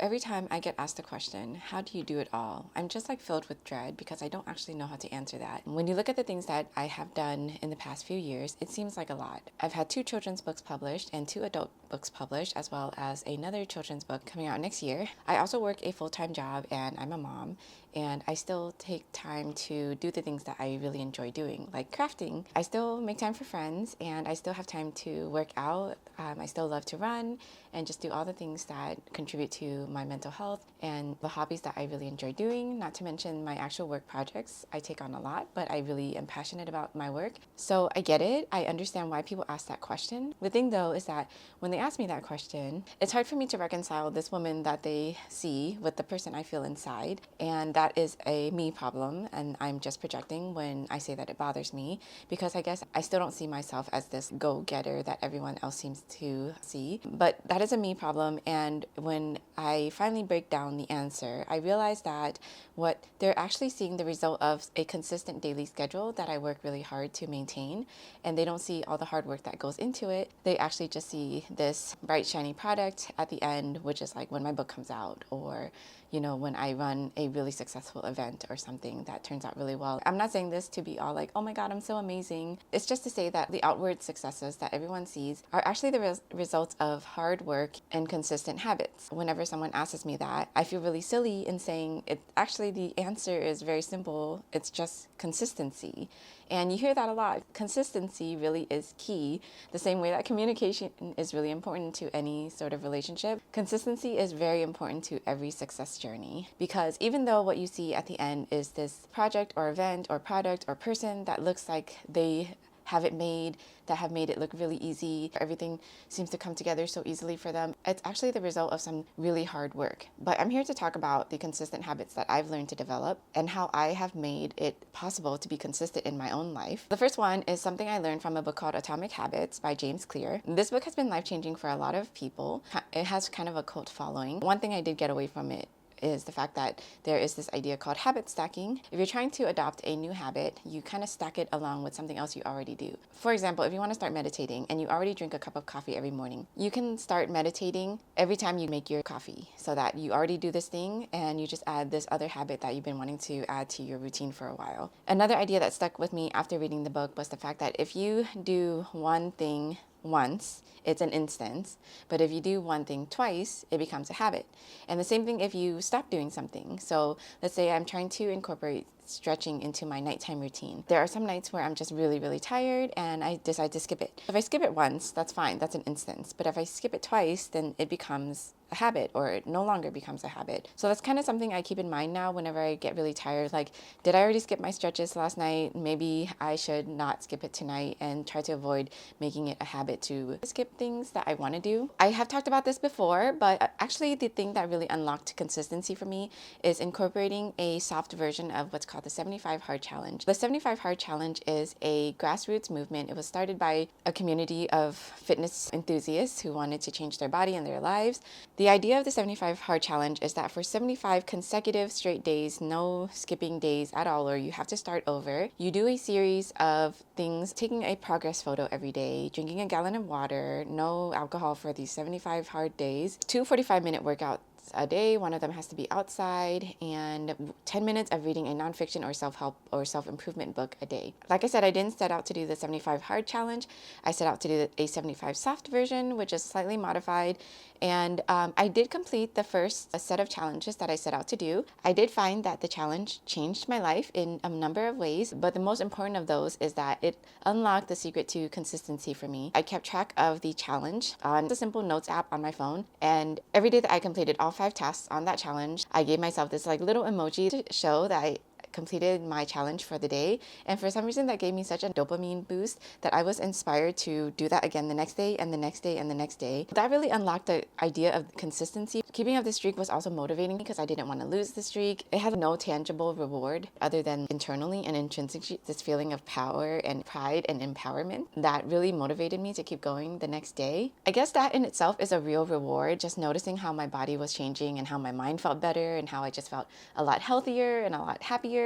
Every time I get asked the question, how do you do it all? I'm just like filled with dread because I don't actually know how to answer that. When you look at the things that I have done in the past few years, it seems like a lot. I've had 2 children's books published and 2 adult books published, as well as another children's book coming out next year. I also work a full-time job and I'm a mom, and I still take time to do the things that I really enjoy doing, like crafting. I still make time for friends and I still have time to work out. I still love to run and just do all the things that contribute to my mental health and the hobbies that I really enjoy doing, not to mention my actual work projects. I take on a lot, but I really am passionate about my work. So I get it. I understand why people ask that question. The thing though is that when they ask me that question, it's hard for me to reconcile this woman that they see with the person I feel inside. And that is a me problem. And I'm just projecting when I say that it bothers me, because I guess I still don't see myself as this go-getter that everyone else seems to see. But that is a me problem. And when I finally break down the answer, I realize that what they're actually seeing the result of a consistent daily schedule that I work really hard to maintain, and they don't see all the hard work that goes into it. They actually just see this bright, shiny product at the end, which is like when my book comes out, or when I run a really successful event or something that turns out really well. I'm not saying this to be all like, oh my God, I'm so amazing. It's just to say that the outward successes that everyone sees are actually the results of hard work and consistent habits. Whenever someone asks me that, I feel really silly in saying it. Actually, the answer is very simple. It's just consistency. And you hear that a lot. Consistency really is key. The same way that communication is really important to any sort of relationship, consistency is very important to every success journey. Because even though what you see at the end is this project or event or product or person that looks like they have it made, that have made it look really easy, everything seems to come together so easily for them, it's actually the result of some really hard work. But I'm here to talk about the consistent habits that I've learned to develop and how I have made it possible to be consistent in my own life. The first one is something I learned from a book called Atomic Habits by James Clear. This book has been life-changing for a lot of people. It has kind of a cult following. One thing I did get away from it is the fact that there is this idea called habit stacking. If you're trying to adopt a new habit, you kind of stack it along with something else you already do. For example, if you want to start meditating and you already drink a cup of coffee every morning, you can start meditating every time you make your coffee, so that you already do this thing and you just add this other habit that you've been wanting to add to your routine for a while. Another idea that stuck with me after reading the book was the fact that if you do one thing once, it's an instance, but if you do one thing twice, it becomes a habit. And the same thing if you stop doing something. So let's say I'm trying to incorporate stretching into my nighttime routine. There are some nights where I'm just really, really tired and I decide to skip it. If I skip it once, that's fine, that's an instance. But if I skip it twice, then it becomes a habit, or it no longer becomes a habit. So that's kind of something I keep in mind now whenever I get really tired. Like, did I already skip my stretches last night? Maybe I should not skip it tonight and try to avoid making it a habit to skip things that I want to do. I have talked about this before, but actually the thing that really unlocked consistency for me is incorporating a soft version of what's called the 75 Hard Challenge. The 75 Hard Challenge is a grassroots movement. It was started by a community of fitness enthusiasts who wanted to change their body and their lives. The idea of the 75 Hard Challenge is that for 75 consecutive straight days, no skipping days at all, or you have to start over, you do a series of things, taking a progress photo every day, drinking a gallon of water, no alcohol for these 75 hard days, 2 45-minute workouts a day, one of them has to be outside, and 10 minutes of reading a nonfiction or self-help or self-improvement book a day. Like I said, I didn't set out to do the 75 hard challenge. I set out to do a 75 soft version, which is slightly modified. And I did complete the first set of challenges that I set out to do. I did find that the challenge changed my life in a number of ways, but the most important of those is that it unlocked the secret to consistency for me. I kept track of the challenge on the simple notes app on my phone, and every day that I completed all 5 tasks on that challenge, I gave myself this like little emoji to show that I completed my challenge for the day. And for some reason that gave me such a dopamine boost that I was inspired to do that again the next day and the next day and the next day. That really unlocked the idea of consistency. Keeping up the streak was also motivating because I didn't want to lose the streak. It had no tangible reward other than internally and intrinsically this feeling of power and pride and empowerment that really motivated me to keep going the next day. I guess that in itself is a real reward, just noticing how my body was changing and how my mind felt better and how I just felt a lot healthier and a lot happier.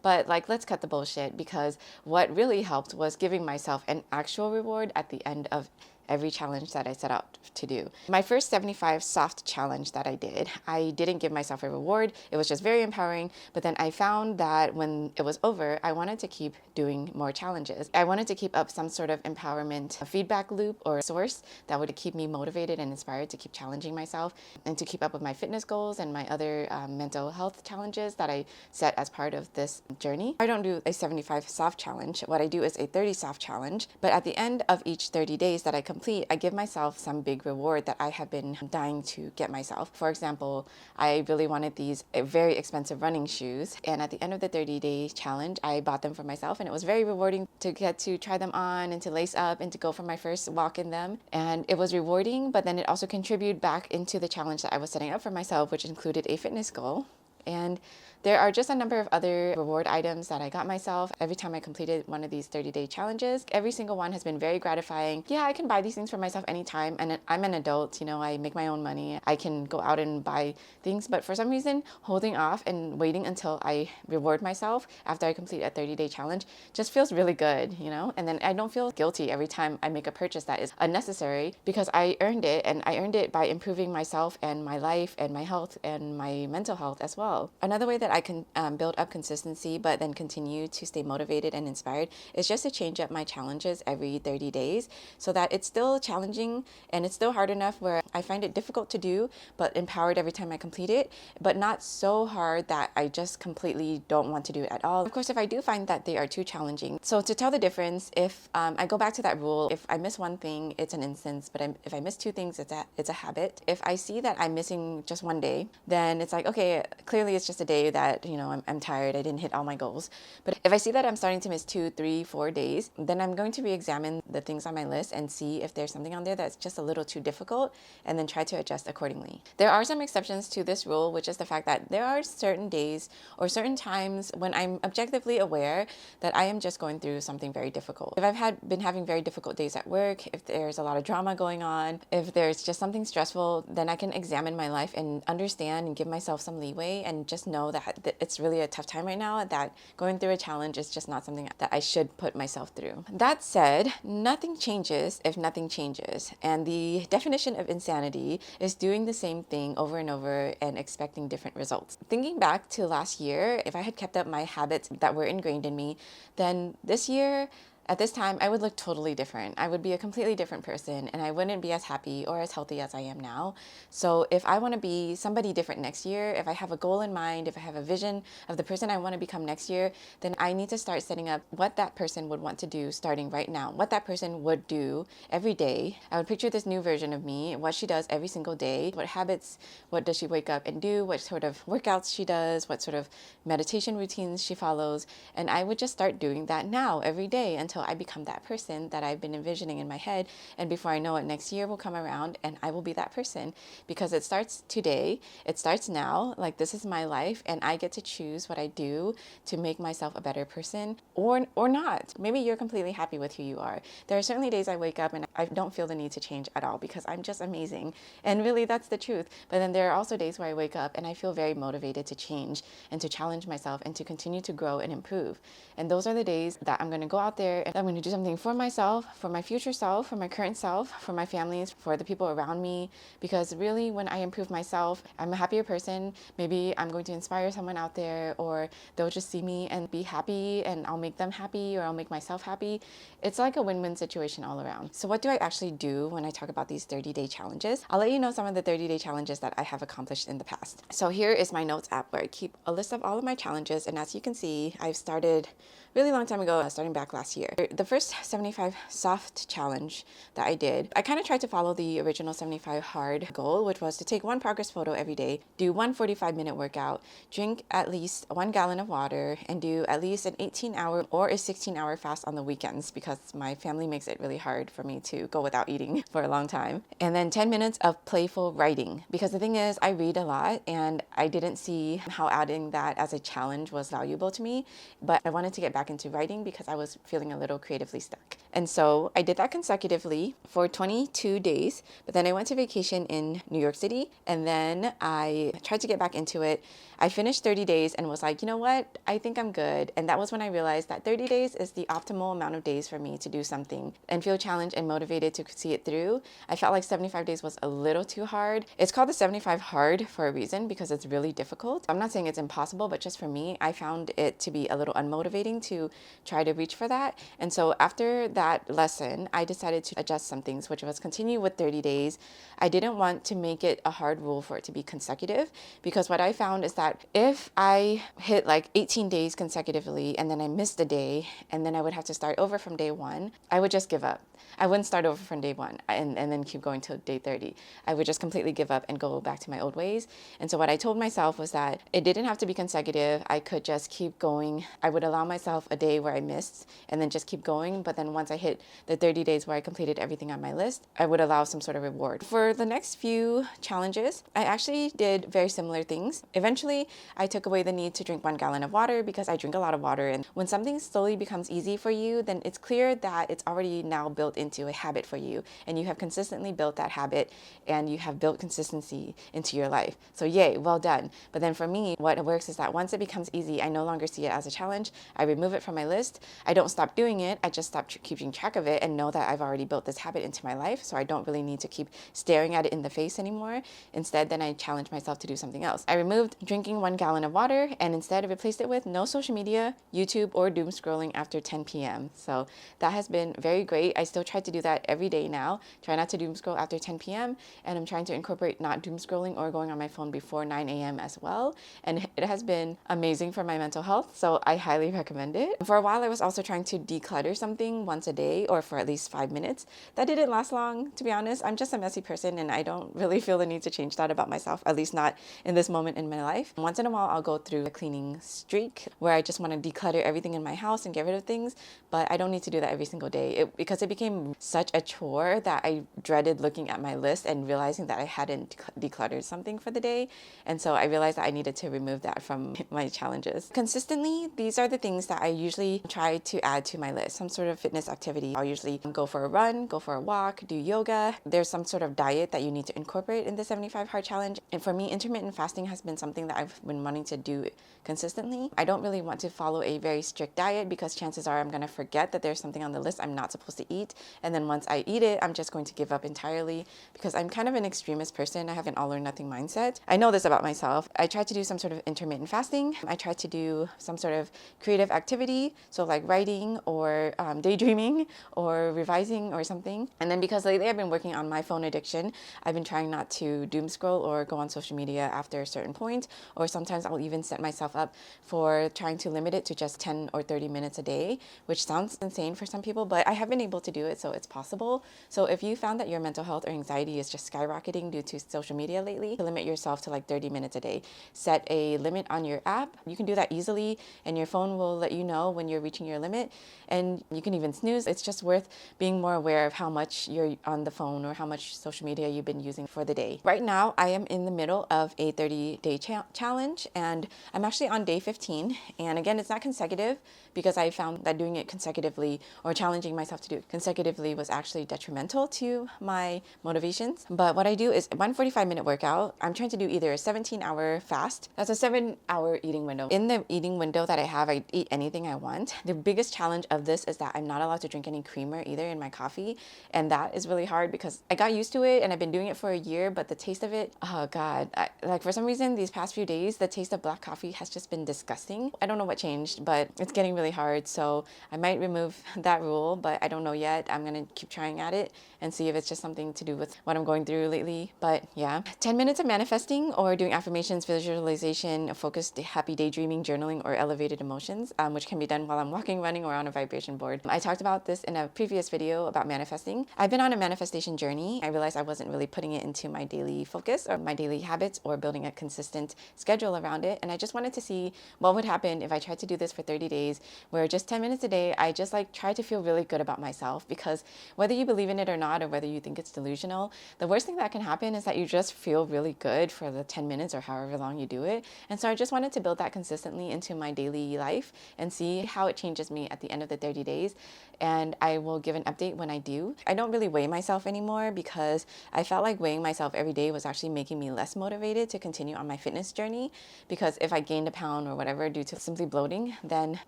But like, let's cut the bullshit, because what really helped was giving myself an actual reward at the end of every challenge that I set out to do. My first 75 soft challenge that I didn't give myself a reward. It was just very empowering. But then I found that when it was over, I wanted to keep doing more challenges. I wanted to keep up some sort of empowerment feedback loop or source that would keep me motivated and inspired to keep challenging myself and to keep up with my fitness goals and my other mental health challenges that I set as part of this journey. I don't do a 75 soft challenge. What I do is a 30 soft challenge. But at the end of each 30 days that I complete, I give myself some big reward that I have been dying to get myself. For example, I really wanted these very expensive running shoes. And at the end of the 30-day challenge, I bought them for myself. And it was very rewarding to get to try them on and to lace up and to go for my first walk in them. And it was rewarding, but then it also contributed back into the challenge that I was setting up for myself, which included a fitness goal. And there are just a number of other reward items that I got myself every time I completed one of these 30-day challenges. Every single one has been very gratifying. Yeah, I can buy these things for myself anytime, and I'm an adult, I make my own money. I can go out and buy things, but for some reason, holding off and waiting until I reward myself after I complete a 30-day challenge just feels really good, And then I don't feel guilty every time I make a purchase that is unnecessary because I earned it, and I earned it by improving myself and my life and my health and my mental health as well. Another way that I can build up consistency but then continue to stay motivated and inspired is just to change up my challenges every 30 days so that it's still challenging and it's still hard enough where I find it difficult to do but empowered every time I complete it, but not so hard that I just completely don't want to do it at all. Of course, if I do find that they are too challenging, so to tell the difference, if I go back to that rule, if I miss one thing, it's an instance, but if I miss two things, it's a habit. If I see that I'm missing just one day, then it's like, okay, clearly it's just a day that I'm tired, I didn't hit all my goals. But if I see that I'm starting to miss 2, 3, 4 days, then I'm going to re-examine the things on my list and see if there's something on there that's just a little too difficult and then try to adjust accordingly. There are some exceptions to this rule, which is the fact that there are certain days or certain times when I'm objectively aware that I am just going through something very difficult. If I've been having very difficult days at work, if there's a lot of drama going on, if there's just something stressful, then I can examine my life and understand and give myself some leeway and just know that it's really a tough time right now, that going through a challenge is just not something that I should put myself through. That said, nothing changes if nothing changes. And the definition of insanity is doing the same thing over and over and expecting different results. Thinking back to last year, if I had kept up my habits that were ingrained in me, then this year, at this time, I would look totally different. I would be a completely different person and I wouldn't be as happy or as healthy as I am now. So if I want to be somebody different next year, if I have a goal in mind, if I have a vision of the person I want to become next year, then I need to start setting up what that person would want to do starting right now, what that person would do every day. I would picture this new version of me, what she does every single day, what habits, what does she wake up and do, what sort of workouts she does, what sort of meditation routines she follows. And I would just start doing that now every day until I become that person that I've been envisioning in my head. And before I know it, next year will come around and I will be that person because it starts today. It starts now. Like, this is my life and I get to choose what I do to make myself a better person or not. Maybe you're completely happy with who you are. There are certainly days I wake up and I don't feel the need to change at all because I'm just amazing. And really, that's the truth. But then there are also days where I wake up and I feel very motivated to change and to challenge myself and to continue to grow and improve. And those are the days that I'm going to go out there and I'm going to do something for myself, for my future self, for my current self, for my families, for the people around me. Because really, when I improve myself, I'm a happier person. Maybe I'm going to inspire someone out there, or they'll just see me and be happy and I'll make them happy or I'll make myself happy. It's like a win-win situation all around. So what do I actually do when I talk about these 30-day challenges? I'll let you know some of the 30-day challenges that I have accomplished in the past. So here is my notes app where I keep a list of all of my challenges. And as you can see, I've started really long time ago, starting back last year. The first 75 soft challenge that I did, I kind of tried to follow the original 75 hard goal, which was to take one progress photo every day, do one 45-minute workout, drink at least 1 gallon of water, and do at least an 18-hour or a 16-hour fast on the weekends because my family makes it really hard for me to go without eating for a long time. And then 10 minutes of playful writing, because the thing is, I read a lot and I didn't see how adding that as a challenge was valuable to me, but I wanted to get back into writing because I was feeling a little little creatively stuck. And so I did that consecutively for 22 days, but then I went to vacation in New York City, and then I tried to get back into it. I finished 30 days and was like, you know what? I think I'm good. And that was when I realized that 30 days is the optimal amount of days for me to do something and feel challenged and motivated to see it through. I felt like 75 days was a little too hard. It's called the 75 hard for a reason because it's really difficult. I'm not saying it's impossible, but just for me, I found it to be a little unmotivating to try to reach for that. And so after that lesson, I decided to adjust some things, which was continue with 30 days. I didn't want to make it a hard rule for it to be consecutive, because what I found is that if I hit like 18 days consecutively and then I missed a day and then I would have to start over from day one, I would just give up. I wouldn't start over from day one and then keep going till day 30. I would just completely give up and go back to my old ways. And so what I told myself was that it didn't have to be consecutive. I could just keep going. I would allow myself a day where I missed and then just keep going. But then once I hit the 30 days where I completed everything on my list, I would allow some sort of reward. For the next few challenges, I actually did very similar things. Eventually, I took away the need to drink 1 gallon of water because I drink a lot of water. And when something slowly becomes easy for you, then it's clear that it's already now built into a habit for you. And you have consistently built that habit and you have built consistency into your life. So yay, well done. But then for me, what works is that once it becomes easy, I no longer see it as a challenge. I remove it from my list. I don't stop doing it. I just stop keeping track of it and know that I've already built this habit into my life. So I don't really need to keep staring at it in the face anymore. Instead, then I challenge myself to do something else. I removed drinking 1 gallon of water and instead replaced it with no social media, YouTube, or doom scrolling after 10 p.m. So that has been very great. I still try to do that every day now. Try not to doom scroll after 10 p.m. And I'm trying to incorporate not doom scrolling or going on my phone before 9 a.m. as well. And it has been amazing for my mental health. So I highly recommend it. For a while, I was also trying to declutter something once a day or for at least 5 minutes. That didn't last long, to be honest. I'm just a messy person and I don't really feel the need to change that about myself, at least not in this moment in my life. Once in a while, I'll go through a cleaning streak where I just want to declutter everything in my house and get rid of things, but I don't need to do that every single day because it became such a chore that I dreaded looking at my list and realizing that I hadn't decluttered something for the day. And so I realized that I needed to remove that from my challenges. Consistently, these are the things that I usually try to add to my list. Some sort of fitness activity. I'll usually go for a run, go for a walk, do yoga. There's some sort of diet that you need to incorporate in the 75 hard challenge. And for me, intermittent fasting has been something that I've been wanting to do consistently. I don't really want to follow a very strict diet because chances are I'm going to forget that there's something on the list I'm not supposed to eat. And then once I eat it, I'm just going to give up entirely because I'm kind of an extremist person. I have an all or nothing mindset. I know this about myself. I try to do some sort of intermittent fasting. I try to do some sort of creative activity. So like writing or daydreaming or revising or something. And then because lately I've been working on my phone addiction, I've been trying not to doom scroll or go on social media after a certain point. Or sometimes I'll even set myself up for trying to limit it to just 10 or 30 minutes a day, which sounds insane for some people, but I have been able to do it, so it's possible. So if you found that your mental health or anxiety is just skyrocketing due to social media lately, to limit yourself to like 30 minutes a day. Set a limit on your app. You can do that easily and your phone will let you know when you're reaching your limit, and you can even snooze. It's just worth being more aware of how much you're on the phone or how much social media you've been using for the day. Right now, I am in the middle of a 30-day challenge and I'm actually on day 15. And again, it's not consecutive because I found that doing it consecutively or challenging myself to do it consecutively was actually detrimental to my motivations. But what I do is 1 45-minute workout. I'm trying to do either a 17-hour fast. That's a 7-hour eating window. In the eating window that I have, I eat anything I want. The biggest challenge of this is that I'm not allowed to drink any creamer either in my coffee. And that is really hard because I got used to it and I've been doing it for a year, but the taste of it, oh God. Like for some reason, these past few days, the taste of black coffee has just been disgusting. I don't know what changed, but it's getting really hard. So I might remove that rule, but I don't know yet. I'm going to keep trying at it and see if it's just something to do with what I'm going through lately. But yeah, 10 minutes of manifesting or doing affirmations, visualization, focused happy daydreaming, journaling, or elevated emotions, which can be done while I'm walking, running, or on a vibration board. I talked about this in a previous video about manifesting. I've been on a manifestation journey. I realized I wasn't really putting it into my daily focus or my daily habits or building a consistent schedule around it. And I just wanted to see what would happen if I tried to do this for 30 days, where just 10 minutes a day, I just like try to feel really good about myself, because whether you believe in it or not, or whether you think it's delusional, the worst thing that can happen is that you just feel really good for the 10 minutes or however long you do it. And so I just wanted to build that consistently into my daily life and see how it changes me at the end of the the 30 days, and I will give an update when I do. I don't really weigh myself anymore because I felt like weighing myself every day was actually making me less motivated to continue on my fitness journey, because if I gained a pound or whatever due to simply bloating, then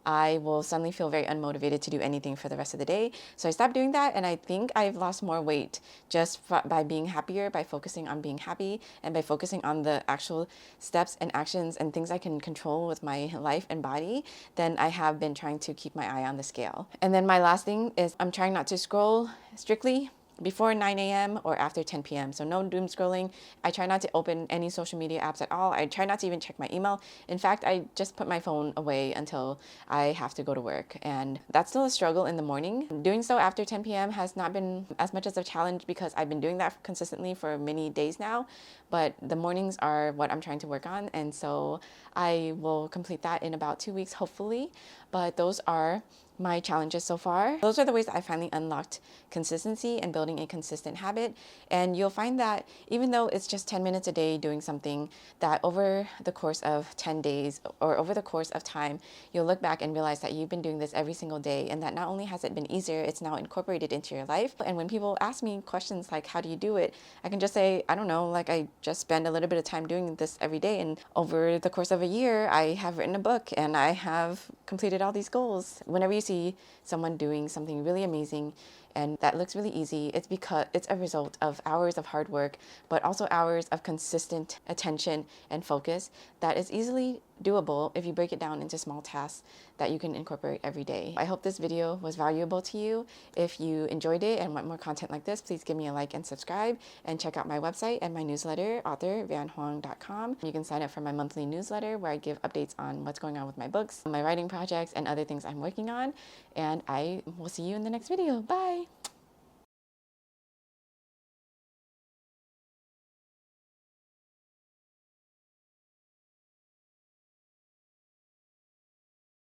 I will suddenly feel very unmotivated to do anything for the rest of the day. So I stopped doing that, and I think I've lost more weight just by being happier, by focusing on being happy, and by focusing on the actual steps and actions and things I can control with my life and body than I have been trying to keep my eye on the scale. And then my last thing is I'm trying not to scroll strictly before 9 a.m. or after 10 p.m. So no doom scrolling. I try not to open any social media apps at all. I try not to even check my email. In fact, I just put my phone away until I have to go to work. And that's still a struggle in the morning. Doing so after 10 p.m. has not been as much as a challenge because I've been doing that consistently for many days now. But the mornings are what I'm trying to work on. And so I will complete that in about 2 weeks, hopefully. But those are my challenges so far. Those are the ways that I finally unlocked consistency and building a consistent habit. And you'll find that even though it's just 10 minutes a day doing something, that over the course of 10 days or over the course of time, you'll look back and realize that you've been doing this every single day, and that not only has it been easier, it's now incorporated into your life. And when people ask me questions like, how do you do it? I can just say, I don't know, like I just spend a little bit of time doing this every day. And over the course of a year, I have written a book and I have completed all these goals. Whenever you see someone doing something really amazing and that looks really easy, it's because it's a result of hours of hard work, but also hours of consistent attention and focus that is easily doable if you break it down into small tasks that you can incorporate every day. I hope this video was valuable to you. If you enjoyed it and want more content like this, please give me a like and subscribe, and check out my website and my newsletter, authorvanhoang.com. You can sign up for my monthly newsletter where I give updates on what's going on with my books, my writing projects, and other things I'm working on. And I will see you in the next video. Bye!